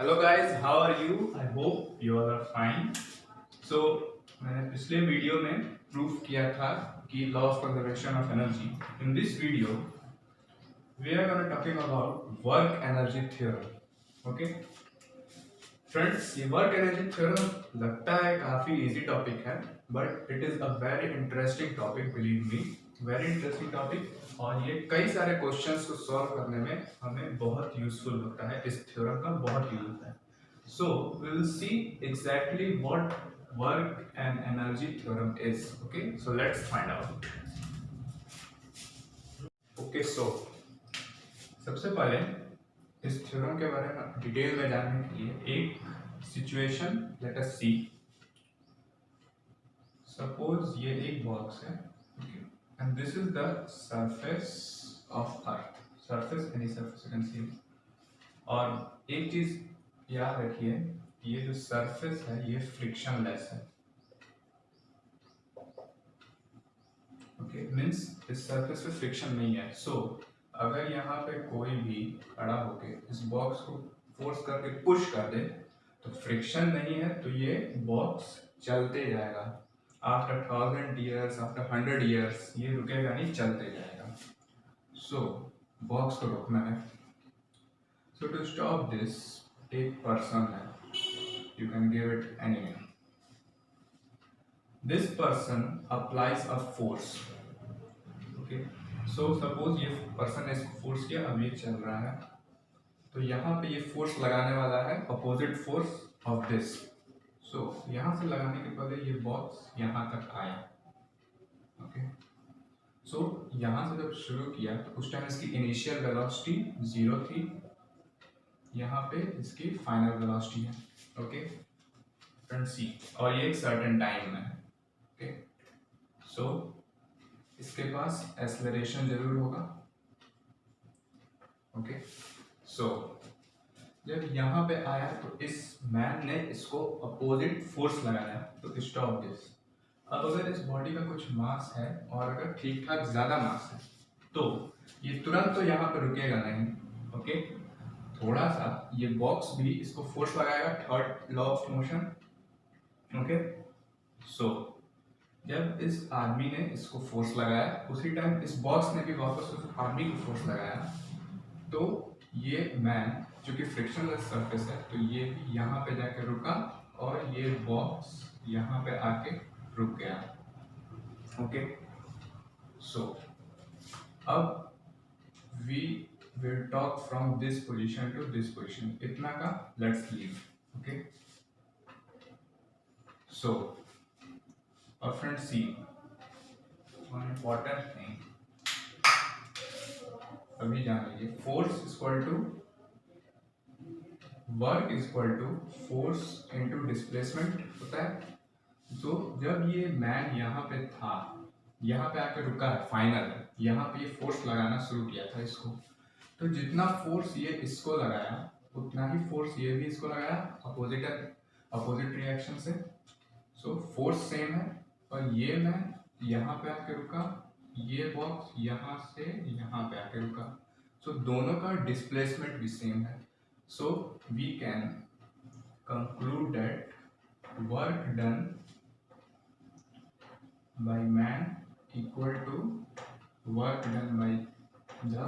Hello guys, how are you? I hope you are fine. So मैंने पिछले video में proof किया था कि law of conservation of energy. In this video we are gonna talking about work energy theorem. Okay friends, ये work energy theorem लगता है काफी इजी टॉपिक है, but it is a very interesting topic, believe me, very interesting topic. और ये कई सारे questions को सॉल्व करने में हमें बहुत यूजफुल होता है। इस थ्योरम का बहुत यूज होता है। So we will see exactly what work and energy theorem is. Okay, so let's find out. Okay, so सबसे पहले इस थ्योरम के बारे में डिटेल में जानने के लिए एक सिचुएशन लेट अस सी। सपोज ये एक बॉक्स है, and this is the surface of earth. Surface, any surface you can see. और एक चीज याद रखिए, ये जो सरफेस है ये फ्रिक्शनलेस है। ओके, मीन्स इस सरफेस पे फ्रिक्शन नहीं है। सो अगर यहाँ पे कोई भी खड़ा होके इस बॉक्स को फोर्स करके पुश कर दे तो फ्रिक्शन नहीं है, तो ये बॉक्स चलते जाएगा। आफ्टर 1000 years, आफ्टर 100 years ये रुकेगा नहीं, चलते जाएगा। सो बॉक्स को रोकना है। सो टू स्टॉप दिस, एक पर्सन है, you can give it any name. This person applies a force. Okay, so suppose ये पर्सन ने इसको फोर्स किया, अब ये चल रहा है, तो यहाँ पे ये फोर्स लगाने वाला है अपोजिट फोर्स ऑफ दिस। सो यहाँ से लगाने के पहले ये बॉक्स यहाँ तक आया। ओके, सो यहाँ से जब शुरू किया तो उस टाइम इसकी इनिशियल वेलोसिटी 0 थी, यहाँ पे इसकी फाइनल वेलोसिटी है। ओके फ्रेंड सी, और ये एक सर्टेन टाइम में है। ओके, सो इसके पास एक्सेलरेशन जरूर होगा। ओके, सो जब यहाँ पे आया तो इस मैन ने इसको अपोजिट फोर्स लगाया तो स्टॉप दिस। अब अगर इस बॉडी का कुछ मास है और अगर ठीक ठाक ज्यादा मास है तो ये तुरंत तो यहाँ पे रुकेगा नहीं। ओके, थोड़ा सा ये बॉक्स भी इसको फोर्स लगाएगा, third law of motion. Okay, so जब इस आदमी ने इसको फोर्स लगाया उसी टाइम इस बॉक्स ने भी वापस उस आदमी को फोर्स लगाया, तो ये मैन जो कि फ्रिक्शनलेस सरफेस है तो ये भी यहाँ पे जाके रुका और ये बॉक्स यहाँ पे आके रुक गया। ओके, सो अब we will talk from this position to this position, इतना का लेट्स लीव। ओके, सो और friend see, one important thing अभी जान लीजिए, force equal to work equal to force into displacement होता है। तो जब ये मैन यहाँ पे था, यहाँ पे आके रुका है, फाइनल है, यहाँ पे ये फोर्स लगाना शुरू किया था इसको, तो जितना फोर्स ये इसको लगाया उतना ही फोर्स ये भी इसको लगाया अपोजिट रिएक्शन से। सो फोर्स सेम है, और ये मैन यहाँ पे आके रुका, ये बॉक्स यहाँ से यहाँ पे आके रुका, सो दोनों का डिस्प्लेसमेंट भी सेम है। So we can conclude that work done by man equal to work done by the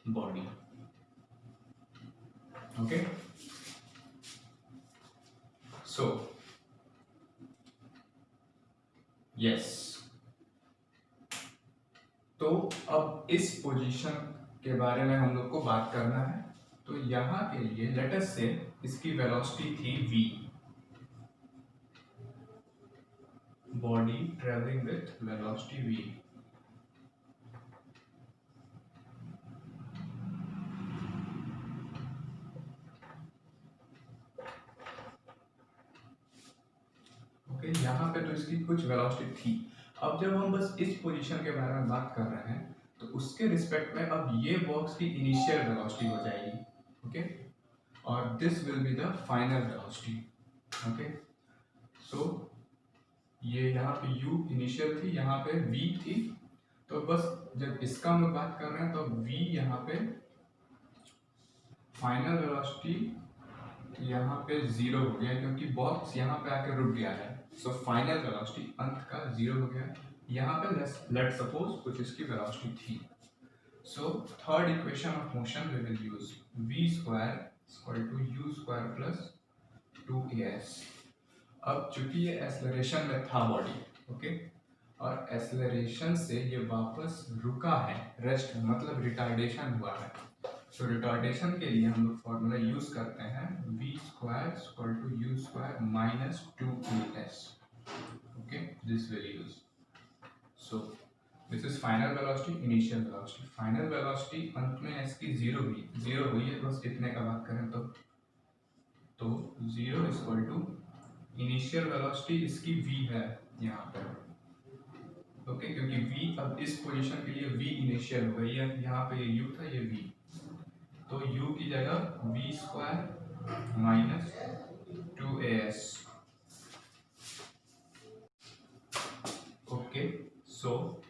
body. Okay, so yes, तो अब इस पोजीशन के बारे में हम लोग को बात करना है। तो यहाँ के लिए लेट अस से इसकी वेलोसिटी थी v, body travelling with velocity v। Okay, यहाँ पे तो इसकी कुछ वेलोसिटी थी। अब जब हम बस इस पोजीशन के बारे में बात कर रहे हैं तो उसके रिस्पेक्ट में अब ये बॉक्स की इनिशियल वेलोसिटी हो जाएगी। ओके, और this will be the final velocity. Okay, so ये यहाँ पे u इनिशियल थी, यहाँ पे v थी, तो बस जब इसका हम लोग बात कर रहे हैं तो v यहाँ पे फाइनल वेलोसिटी यहाँ पे 0 हो गया क्योंकि बॉक्स यहाँ पे आके रुक गया है। सो फाइनल वेलोसिटी अंत का 0 हो गया। यहाँ पे लेट सपोज कुछ इसकी वेलोसिटी थी। So third equation of motion we will use v square equal to u square plus 2as। अब चूंकि ये एक्सेलरेशन में था बॉडी, ओके, और एक्सेलरेशन से ये वापस रुका है, रेस्ट मतलब रिटार्डेशन हुआ है। तो रिटार्डेशन के लिए हम लोग फॉर्मूला यूज करते हैं v square equal to u square minus 2as। Okay, this will use. So this is final velocity, initial velocity. Final velocity अंत में इसकी 0 हुई है। बस इतने का बात करें तो 0 इक्वल टू इनिशियल वेलोसिटी इसकी v है यहाँ पर, ओके, क्योंकि v अब इस पोजीशन के लिए v इनिशियल हो गई है। यहाँ पे ये u था, ये v, तो u की जगह v square minus 2as। Okay, so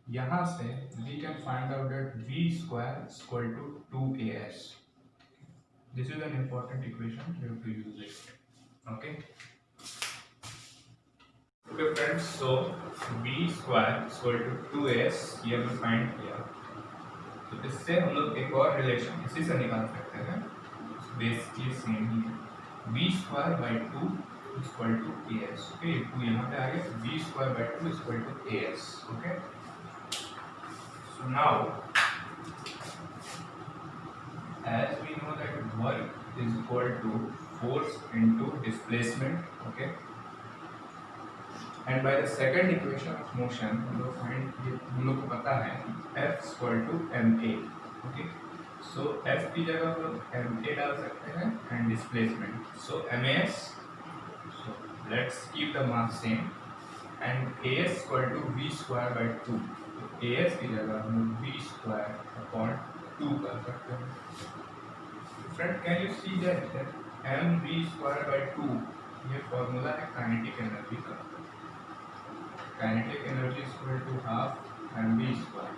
यहाँ से we can find out that v square is equal to 2as. This is an important equation, you have to use it. Okay. Okay friends, so v square is equal to 2as ये हमने find किया। तो इससे हम लोग एक और relation इसी से निकाल सकते हैं, बेसिकली सेम ही है, v square by 2 equal to as। Okay, 2 यहाँ पे आ गया, v square by 2 equal to as। Okay, so now as we know that work is equal to force into displacement, okay, and by the second equation of motion हम लोग को पता है F equal to ma, okay, so F की जगह हम ma डाल सकते हैं and displacement, so mas, so let's keep the mass same and as equal to v square by 2, तो as की जगह हम v square upon 2 कर सकते हैं। Friend, can you see that mv square by 2 ये फॉर्मूला है काइनेटिक एनर्जी का। Kinetic energy equal to half mv square,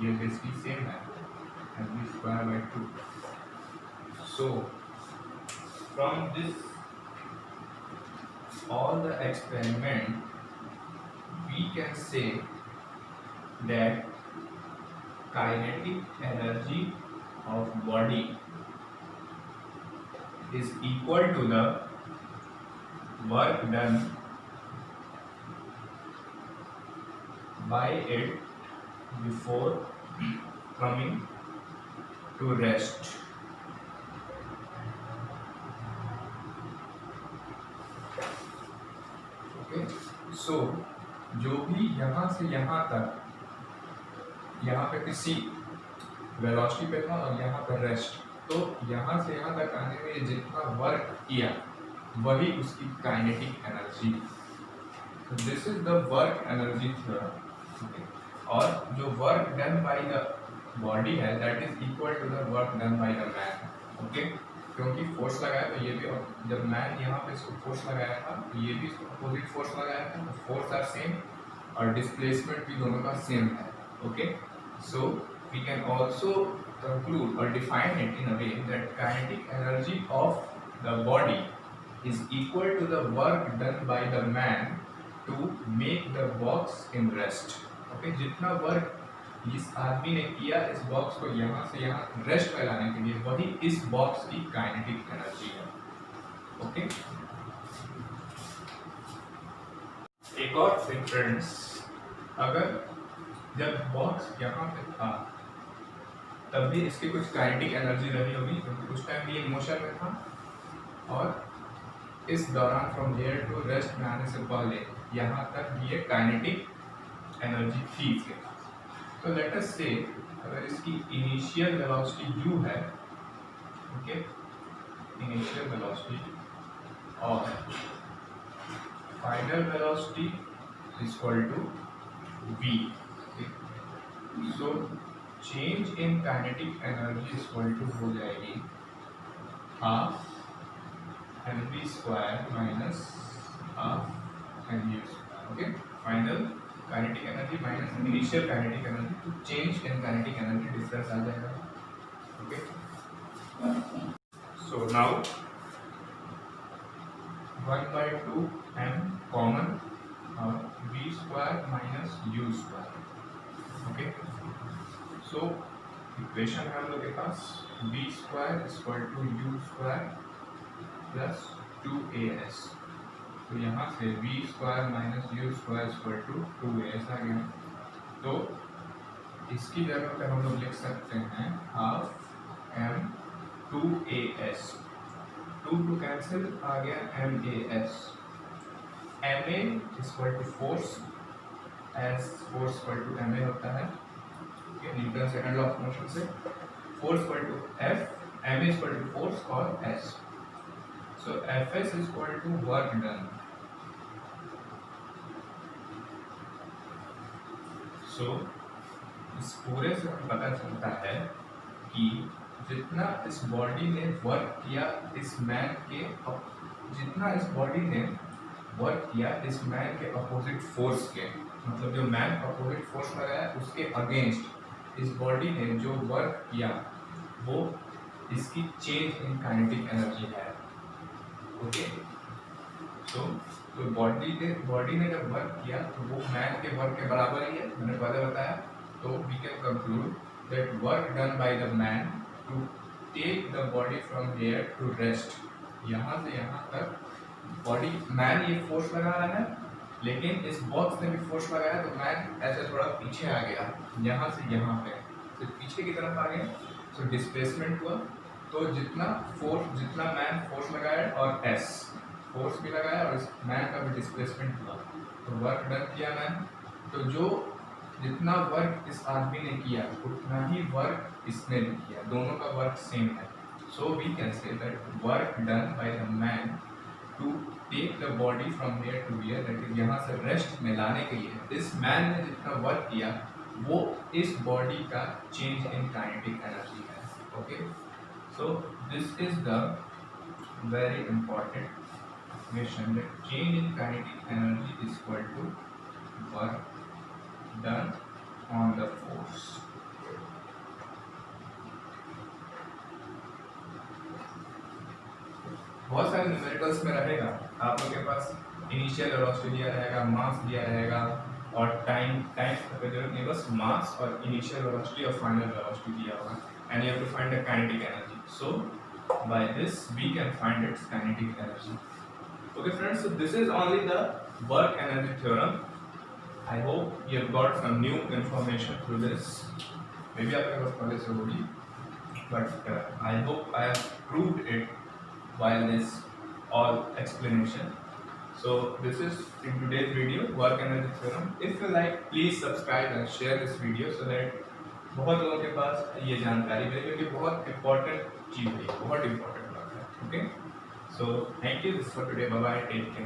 ये बेसिकली सेम है, mv square by 2। So from this all the experiment we can say that kinetic energy of body is equal to the work done by it before coming to rest। Okay, so जो भी यहाँ से यहाँ तक, यहाँ पे किसी velocity पे था और यहाँ पर रेस्ट, तो यहाँ से यहाँ तक आने में जितना वर्क किया वही उसकी kinetic energy. This is the work energy theorem. और जो work done by the body है that is equal to the work done by the man. Okay, क्योंकि फोर्स लगाया तो ये भी, और जब मैन यहाँ पे इसको फोर्स लगाया था तो ये भी इसको अपोजिट फोर्स लगाया था, तो फोर्स आर सेम और डिस्प्लेसमेंट भी दोनों का सेम है। Okay, so we can also conclude or define it in a way that kinetic energy of the body is equal to the work done by the man to make the box in rest। okay, जितना work इस आदमी ने किया इस box को यहाँ से यहाँ रेस्ट में लाने के लिए, वही इस बॉक्स की काइनेटिक एनर्जी है। ओके, एक और थिंग फ्रेंड्स, अगर जब बॉक्स यहाँ पे था तब भी इसकी कुछ काइनेटिक एनर्जी रही होगी क्योंकि उस टाइम भी ये मोशन में था, और इस दौरान फ्रॉम देयर टू रेस्ट में आने से पहले यहाँ तक ये काइनेटिक एनर्जी थी इसके पास। तो लेट अस से अगर इसकी इनिशियल वेलोसिटी u है, ओके, इनिशियल वेलोसिटी, और final velocity equal to v, so change in kinetic energy equal to हो जाएगी half mv square minus half mv square. Okay, final kinetic energy minus initial kinetic energy, तो change in kinetic energy difference आ जाएगा। Okay, so now 1/2 m common और v square minus u square. Okay, so equation है हम लोग के पास v square equal to u square plus 2as। तो यहाँ से v square minus u square equal to 2as आ गया। तो इसकी जगह पे हम लोग लिख सकते हैं हाफ m 2as, 2 कैंसिल आ गयाmas, ma equal to force, as force equal to ma होता है Newton second law of motion से, force equal to f, ma equal to force और s। So fs equal to work done. So इस पूरे से हमें पता चलता है कि जितना इस बॉडी ने वर्क किया इस मैन के, जितना इस बॉडी ने वर्क किया इस मैन के अपोजिट फोर्स के, मतलब जो मैन अपोजिट फोर्स लगाया उसके अगेंस्ट इस बॉडी ने जो वर्क किया वो इसकी चेंज इन काइनेटिक एनर्जी है। ओके, तो बॉडी ने जब वर्क किया तो वो मैन के वर्क के बराबर ही है, मैंने पहले बताया। तो we can conclude that work done by the man to take the body from here to rest, यहाँ से यहाँ तक बॉडी, मैन ये फोर्स लगा रहा है लेकिन इस बॉक्स ने भी फोर्स लगाया तो मैन ऐसे थोड़ा पीछे आ गया, यहाँ से यहाँ पे तो पीछे की तरफ आ गया। तो डिस्प्लेसमेंट हुआ, तो जितना मैन फोर्स लगाया और एस फोर्स भी लगाया और इस मैन का भी डिस्प्लेसमेंट हुआ, तो वर्क डन किया मैन। तो जो जितना वर्क इस आदमी ने किया उतना ही वर्क इसने भी किया, दोनों का वर्क सेम है। So we can say that work done by the man to take the body from here to here, that is यहाँ से रेस्ट में लाने के लिए इस मैन ने जितना वर्क किया वो इस बॉडी का चेंज इन काइनेटिक एनर्जी है। Okay, so this is the very important equation that change in kinetic energy is equal to work done on the force। बहुत सारे न्यूमेरिकल्स में रहेगा, आप लोग के पास इनिशियल वेलोसिटी दिया रहेगा, मास दिया रहेगा और टाइम का जरूरत नहीं, बस मास और इनिशियल वेलोसिटी और फाइनल वेलोसिटी दिया होगा and you have to find the kinetic energy. So by this we can find its kinetic energy. Okay friends, so this is only the work energy theorem. I hope you have got some new information through this. Maybe आपके पास पहले से होगी, but I hope I have proved it while this all explanation. So this is in today's video, work energy theorem. If you like, please subscribe and share this video so that बहुत लोगों के पास ये जानकारी मिले, क्योंकि बहुत important चीज़ है, बहुत important बात है। Okay? So thank you. This is for today. Bye bye. Take care.